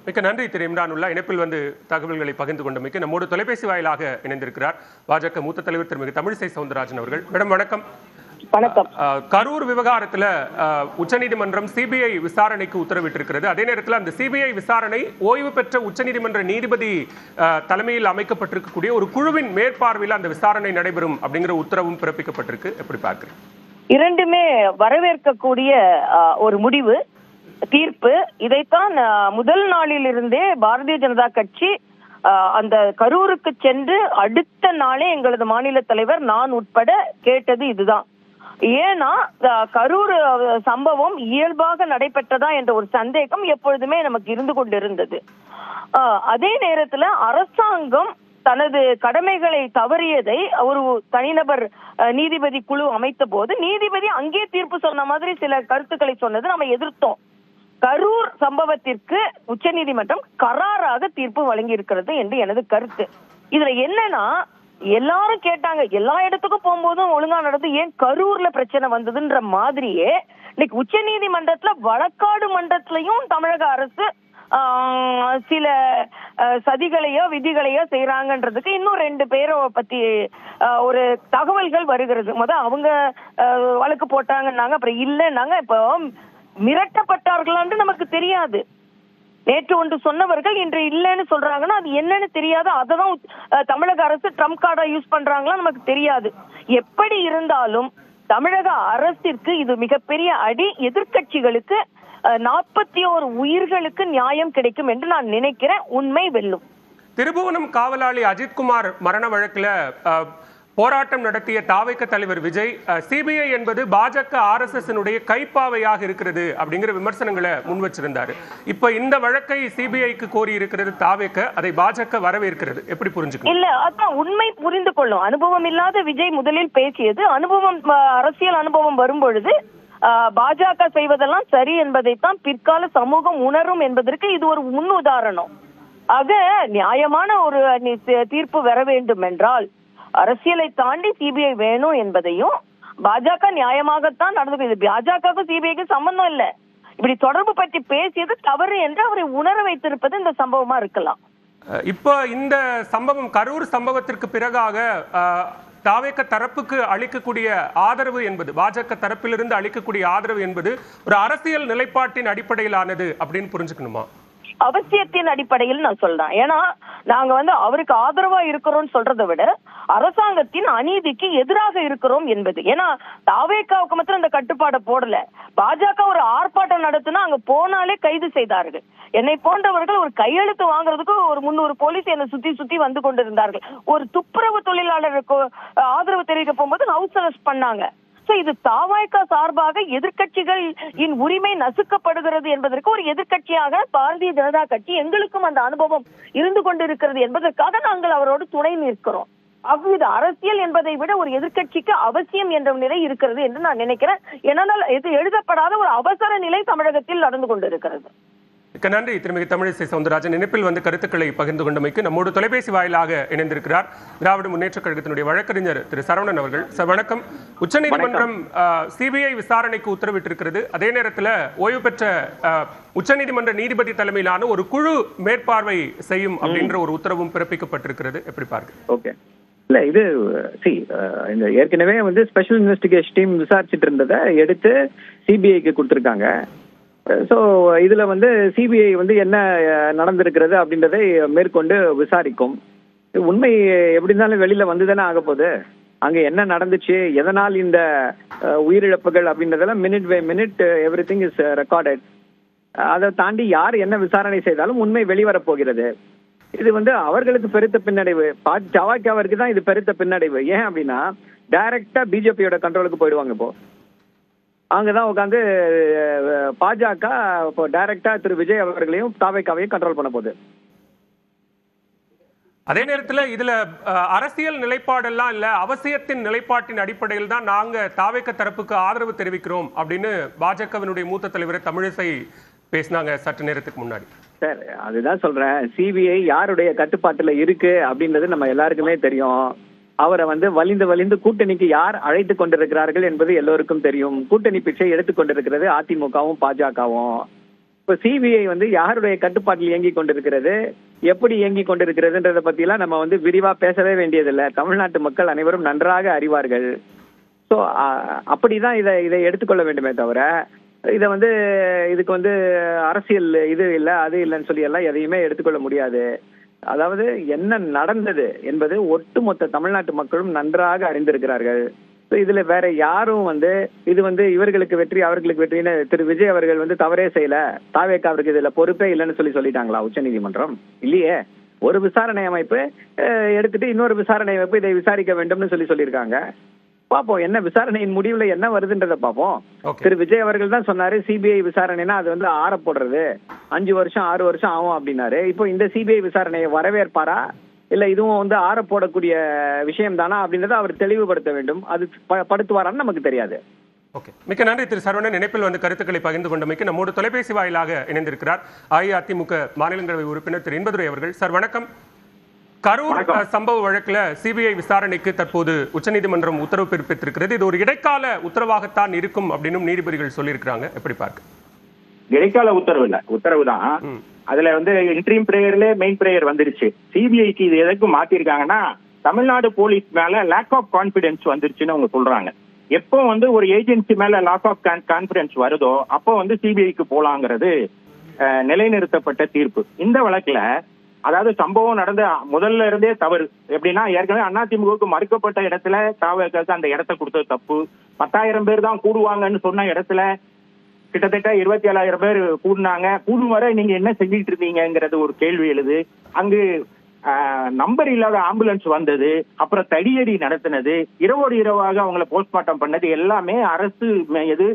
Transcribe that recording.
மிக்க நன்றி திரு இம்ரானுல்லா. இணைப்பில் வந்து தகவல்களை பகிர்ந்து கொண்டமைக்கு நம்மோடு தொலைபேசி வாயிலாக இணைந்திருக்கிறார் பாஜக மூத்த தலைவர் திருமிகு தமிழிசை சவுந்தரராஜன் அவர்கள். மேடம் வணக்கம். வணக்கம். கரூர் விவகாரத்தில் உச்சநீதிமன்றம் சிபிஐ விசாரணைக்கு உத்தரவிட்டிருக்கிறது. அதே நேரத்தில் அந்த சிபிஐ விசாரணை ஓய்வு பெற்ற உச்சநீதிமன்ற நீதிபதி தலைமையில் அமைக்கப்பட்டிருக்கக்கூடிய ஒரு குழுவின் மேற்பார்வையில் அந்த விசாரணை நடைபெறும் அப்படிங்கிற உத்தரவும் பிறப்பிக்கப்பட்டிருக்கு. எப்படி பார்க்கிறேன்? இரண்டுமே வரவேற்கக்கூடிய ஒரு முடிவு, தீர்ப்பு. இதைத்தான் முதல் நாளில் இருந்தே பாரதிய ஜனதா கட்சி அந்த கரூருக்கு சென்று அடுத்த நாளே எங்களது மாநில தலைவர் நான் உட்பட கேட்டது இதுதான். ஏன்னா கரூர் சம்பவம் இயல்பாக நடைபெற்றதா என்ற ஒரு சந்தேகம் எப்பொழுதுமே நமக்கு இருந்து கொண்டிருந்தது. அதே நேரத்துல அரசாங்கம் தனது கடமைகளை தவறியதை ஒரு தனிநபர் நீதிபதி குழு அமைத்த போது நீதிபதி அங்கே தீர்ப்பு சொன்ன மாதிரி சில கருத்துக்களை சொன்னது நம்ம எதிர்த்தோம். கரூர் சம்பவத்திற்கு உச்சநீதிமன்றம் கராராக தீர்ப்பு வழங்கி இருக்கிறது என்று எனது கருத்து. இதுல என்னன்னா, எல்லாரும் கேட்டாங்க, எல்லா இடத்துக்கும் போகும்போதும் ஒழுங்கா நடந்து ஏன் கரூர்ல பிரச்சனை வந்ததுன்ற மாதிரியே இன்னைக்கு உச்ச நீதிமன்றத்துல வழக்காடு மன்றத்திலையும் தமிழக அரசு சில சதிகளையோ விதிகளையோ செய்யறாங்கன்றதுக்கு இன்னும் 2 பேரை பத்தி ஒரு தகவல்கள் வருகிறது. அவங்க வழக்கு போட்டாங்கன்னாங்க, அப்புறம் இல்லைன்னாங்க. இப்போ மிரட்டப்பட்டார்களான்னு நமக்கு தெரியாது. நேற்று ஒன்று சொன்னவர்கள் இன்று இல்லைன்னு சொல்றாங்கன்னா அது என்னன்னு தெரியாது. அததான் தமிழக அரசு ட்ரம்ப் கார்டா யூஸ் பண்றாங்களா நமக்கு தெரியாது. எப்படி இருந்தாலும் தமிழக அரசிற்கு இது மிகப்பெரிய அடி. எதிர்கட்சிகளுக்கு 41 உயிர்களுக்கு நியாயம் கிடைக்கும் என்று நான் நினைக்கிறேன். உண்மை வெல்லும். திருபுவனம் காவலாளி அஜித்குமார் மரண வழக்குல போராட்டம் நடத்திய தாவேக தலைவர் விஜய் சிபிஐ என்பது பாஜக RSS கைப்பாவையாக இருக்கிறது அப்படிங்கிற விமர்சனங்களை முன் வச்சிருந்தாரு. இப்ப இந்த வழக்கை சிபிஐக்கு கோரி இருக்கிறது தாவேக, அதை பாஜக வரவேற்கிறது. எப்படி புரிஞ்சுக்கணும்? இல்ல, அதான் உண்மை புரிந்து கொள்ளும். அனுபவம் இல்லாத விஜய் முதலில் பேசியது. அனுபவம், அரசியல் அனுபவம் வரும் பொழுது பாஜக செய்வதெல்லாம் சரி என்பதைத்தான் பிற்கால சமூகம் உணரும் என்பதற்கு இது ஒரு முன் உதாரணம். ஆக நியாயமான ஒரு தீர்ப்பு வர வேண்டும் என்றால் அரசியலை தாண்டி சிபிஐ வேணும் என்பதையும் பாஜக நியாயமாகத்தான் நடந்து. பாஜகவுக்கும் சிபிஐக்கு சம்பந்தம் இல்ல. இப்படி தொடர்பு பற்றி பேசியது தவறு என்று அவரை உணர வைத்திருப்பது இந்த சம்பவமா இருக்கலாம். இப்ப இந்த சம்பவம் கரூர் சம்பவத்திற்கு பிறகாக தாவேக தரப்புக்கு அளிக்கக்கூடிய ஆதரவு என்பது, பாஜக தரப்பிலிருந்து அளிக்கக்கூடிய ஆதரவு என்பது ஒரு அரசியல் நிலைப்பாட்டின் அடிப்படையிலானது அப்படின்னு புரிஞ்சுக்கணுமா? அவசியத்தின் அடிப்படையில் நான் சொல்றேன். ஏன்னா நாங்க அவருக்கு ஆதரவா இருக்கிறோம் சொல்றதை விட அரசாங்கத்தின் அநீதிக்கு எதிராக இருக்கிறோம் என்பது. ஏன்னா தாவேகாவுக்கு மாத்திரம் அந்த கட்டுப்பாடை போடல. பாஜக ஒரு ஆர்ப்பாட்டம் நடத்தினா அங்க போனாலே கைது செய்தார்கள். என்னை போன்றவர்கள் ஒரு கையெழுத்து வாங்குறதுக்கு ஒரு 300 போலீஸ் என்னை சுத்தி வந்து கொண்டிருந்தார்கள். ஒரு துப்புரவு தொழிலாளருக்கு ஆதரவு தெரிவிக்க போகும்போது ஹவுஸ் அரெஸ்ட் பண்ணாங்க. இது தாவேகா சார்பாக எதிர்கட்சிகளின் உரிமை நசுக்கப்படுகிறது என்பதற்கு ஒரு எதிர்கட்சியாக பாரதிய ஜனதா கட்சி எங்களுக்கும் அந்த அனுபவம் இருந்து கொண்டிருக்கிறது என்பதற்காக நாங்கள் அவரோடு துணை நிற்கிறோம். அவ்வித அரசியல் என்பதை விட ஒரு எதிர்கட்சிக்கு அவசியம் என்ற நிலை இருக்கிறது என்று நான் நினைக்கிறேன். ஏனால் இது எழுதப்படாத ஒரு அவசர நிலை தமிழகத்தில் நடந்து கொண்டிருக்கிறது. நன்றி திருமிகு தமிழிசை சவுந்தரராஜன். இணைப்பில் வந்து கருத்துக்களை பகிர்ந்து கொண்டமைக்கு நம்மோடு தொலைபேசி வாயிலாக இணைந்திருக்கிறார் திராவிட முன்னேற்ற கழகத்தினுடைய வழக்கறிஞர் திரு சரவணன் அவர்கள். சார் வணக்கம். உச்சநீதிமன்றம் சிபிஐ விசாரணைக்கு உத்தரவிட்டிருக்கிறது. அதே நேரத்தில் ஓய்வு பெற்ற உச்சநீதிமன்ற நீதிபதி தலைமையிலான ஒரு குழு மேற்பார்வை செய்யும் அப்படின்ற ஒரு உத்தரவும் பிறப்பிக்கப்பட்டிருக்கிறது. எப்படி பார்க்க? ஓகே, இல்ல இது இந்த ஏற்கனவே ஸ்பெஷல் இன்வெஸ்டிகேஷன் டீம் விசாரிச்சுட்டு இருந்ததை எடுத்து சிபிஐக்கு கொடுத்துருக்காங்க. ஸோ இதுல சிபிஐ என்ன நடந்திருக்கிறது அப்படின்றதை மேற்கொண்டு விசாரிக்கும். உண்மை எப்படி இருந்தாலும் வெளியில வந்துதானே ஆக போகுது. அங்க என்ன நடந்துச்சு, எதனால் இந்த உயிரிழப்புகள் அப்படின்றதெல்லாம் minute by minute everything is recorded. அதை தாண்டி யார் என்ன விசாரணை செய்தாலும் உண்மை வெளிவரப் போகிறது. இது அவர்களுக்கு பெருத்த பின்னடைவு. தாவேகாவிற்கு தான் இது பெருத்த பின்னடைவு. ஏன் அப்படின்னா டைரக்டா பிஜேபியோட கண்ட்ரோலுக்கு போயிடுவாங்க. இப்போ அங்கதான் உட்காந்து பாஜக இப்போ டைரக்டா திரு விஜய் அவர்களையும் தாவேகாவையும் கண்ட்ரோல் பண்ண போகுது. அதே நேரத்தில் இதுல அரசியல் நிலைப்பாடெல்லாம் இல்ல, அவசியத்தின் நிலைப்பாட்டின் அடிப்படையில் தான் நாங்க தாவேக தரப்புக்கு ஆதரவு தெரிவிக்கிறோம் அப்படின்னு பாஜகவினுடைய மூத்த தலைவர் தமிழிசை பேசினாங்க சற்று நேரத்துக்கு முன்னாடி. சார் அதுதான் சொல்றேன், சிபிஐ யாருடைய கட்டுப்பாட்டுல இருக்கு அப்படின்றது நம்ம எல்லாருக்குமே தெரியும். அவரை வலிந்து கூட்டணிக்கு யார் அழைத்து கொண்டிருக்கிறார்கள் என்பது எல்லோருக்கும் தெரியும். கூட்டணி பிச்சை எடுத்துக் கொண்டிருக்கிறது அதிமுகவும் பாஜகவும். இப்ப சிபிஐ வந்து யாருடைய கட்டுப்பாட்டில் இயங்கி கொண்டிருக்கிறது, எப்படி இயங்கி கொண்டிருக்கிறதுன்றத பத்தி எல்லாம் நம்ம வந்து விரிவா பேசவே வேண்டியதில்லை. தமிழ்நாட்டு மக்கள் அனைவரும் நன்றாக அறிவார்கள். ஸோ அப்படிதான் இதை எடுத்துக்கொள்ள வேண்டுமே தவிர இதை வந்து இதுக்கு வந்து அரசியல் இது இல்லை அது இல்லைன்னு சொல்லி எல்லாம் எதையுமே எடுத்துக்கொள்ள முடியாது. அதாவது என்ன நடந்தது என்பது ஒட்டுமொத்த தமிழ்நாட்டு மக்களும் நன்றாக அறிந்திருக்கிறார்கள். இதுல வேற யாரும் வந்து இது வந்து இவர்களுக்கு வெற்றி அவர்களுக்கு வெற்றின்னு திரு விஜய் அவர்கள் வந்து தவறே செய்யல, தாவேக்கா அவருக்கு இதுல பொறுப்பே இல்லைன்னு சொல்லிட்டாங்களா உச்சநீதிமன்றம்? இல்லையே. ஒரு விசாரணை அமைப்பு எடுத்துட்டு இன்னொரு விசாரணை அமைப்பு இதை விசாரிக்க வேண்டும்னு சொல்லியிருக்காங்க. பாப்போம் என்ன விசாரணையின் முடிவுல என்ன வருதுன்றத பாப்போம். திரு விஜய் அவர்கள் தான் சொன்னாரு சிபிஐ விசாரணைனா அது வந்து ஆற போடுறது 5 வருஷம் 6 வருஷம் ஆகும் அப்படின்னாரு. இப்போ இந்த சிபிஐ விசாரணையை வரவேற்பாரா இல்ல இதுவும் வந்து ஆற போடக்கூடிய விஷயம் தானா அப்படின்றத அவர் தெளிவுபடுத்த வேண்டும். அது படுத்துவாரான்னு நமக்கு தெரியாது. ஓகே, மிக்க நன்றி திரு சரவணன். இணைப்பில் வந்து கருத்துக்களை பகிர்ந்து கொண்டமைக்கு நம்மோடு தொலைபேசி வாயிலாக இணைந்திருக்கிறார் அஇஅதிமுக மாநிலங்களவை உறுப்பினர் திரு இன்பதுரை அவர்கள். சார் வணக்கம். கரூர் சம்பவ வழக்குல சிபிஐ விசாரணைக்கு தற்போது உச்சநீதிமன்றம் உத்தரவு பிறப்பித்திருக்கிறது. இது ஒரு இடைக்கால உத்தரவாகத்தான் இருக்கும் அப்படின்னு நீதிபதிகள் சொல்லியிருக்கிறாங்க. எப்படி பார்க்க? இடைக்கால உத்தரவு இல்ல, உத்தரவு தான். அதுல வந்து இன்ட்ரீம் பிரேயர்ல மெயின் பிரேயர் வந்துருச்சு. சிபிஐக்கு இது எதற்கும் மாத்திருக்காங்கன்னா தமிழ்நாடு போலீஸ் மேல லேக் ஆஃப் கான்பிடன்ஸ் வந்துருச்சுன்னு அவங்க சொல்றாங்க. எப்போ வந்து ஒரு ஏஜென்சி மேல லேக் ஆஃப் கான்பிடன்ஸ் வருதோ அப்போ வந்து சிபிஐக்கு போலாங்கிறது நிலைநிறுத்தப்பட்ட தீர்ப்பு. இந்த வழக்குல அதாவது சம்பவம் நடந்த முதல்ல இருந்தே தவறு. எப்படின்னா ஏற்கனவே அதிமுகவுக்கு மறுக்கப்பட்ட இடத்துல தாவேக்காவுக்கு அந்த இடத்த கொடுத்தது தப்பு. 10,000 பேர் தான் கூடுவாங்கன்னு சொன்ன இடத்துல கிட்டத்தட்ட 27,000 பேர் கூடினாங்க. கூடும் வரை நீங்க என்ன செஞ்சிட்டு இருந்தீங்கிறது ஒரு கேள்வி எழுது. அங்கு நம்பர் இல்லாத ஆம்புலன்ஸ் வந்தது, அப்புறம் தடியடி நடத்தினது, இரவோடு இரவாக அவங்களை போஸ்ட்மார்ட்டம் பண்ணது எல்லாமே அரசு எது